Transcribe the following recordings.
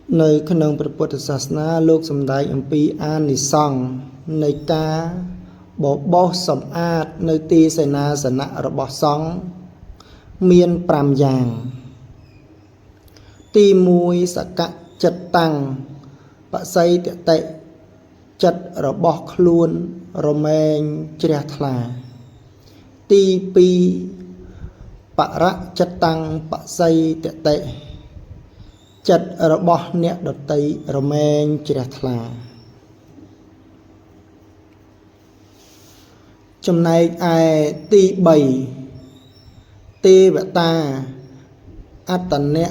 nơi khả năngประពុទ្ធសាសនាលោកសំដែងអំពីអានិសង្ឃនៃការបបោសសម្អាតនៅទីសេនាសនៈរបស់សង្ឃមាន5យ៉ាងទី1សកចិត្តតាំងបស័យតតិចិត្តរបស់ខ្លួនរមែងជ្រះថ្លាទី2បរចិត្តតាំងបស័យតតិចិត្តរបស់អ្នកដតីរមែងជ្រះថ្លាចំណែកឯទី3ទេវតាអត្តនៈ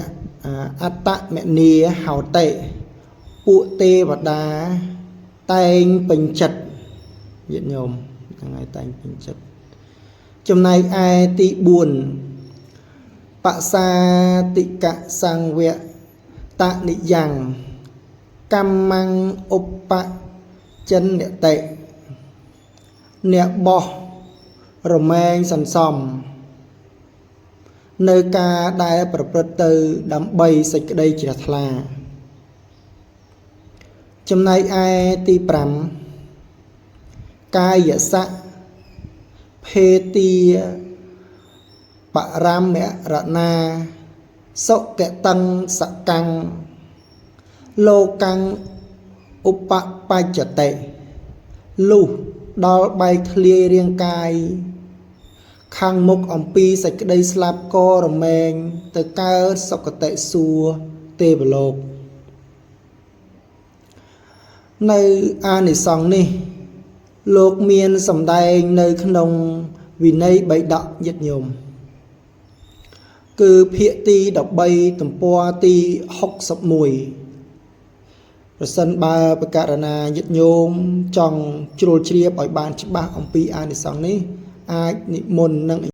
អត្តមនីហោតិពួកទេវតាតែងពេញចិត្តញាតិញោមហ្នឹងហើយតែងពេញចិត្តចំណែកឯទី4បសាតិកសង្វៈតនិយ៉ាងកម្មੰឧបចិនតិអ្នកបោះរមែងសន្សំនៅការដែលប្រព្រឹត្តទៅដើម្បីសេចក្តីជ្រះថ្លាចំណែកឯទី5កាយសៈភេទាបរមរណាសុគតੰសកੰលោកੰឧបបច្ចតិលុះដល់បែកធ្លាយរាងកាយខាងមុខអំពីសេចក្តីស្លាប់ក៏រមែងទៅកើតសុគតិសួគ៌ទេវលោកនៅអានិសង្ឃនេះលោកមានសម្ដែងនៅក្នុងវិន័យបិដកញាតិញោមគឺភាគទី13ទំព័រទី61ប្រសិនបើបករណាញាតិញោមចង់ជ្រួលជ្រាបឲ្យបានច្បាស់អំពីអានិសង្ឃនេះអាចនិមន្តនឹង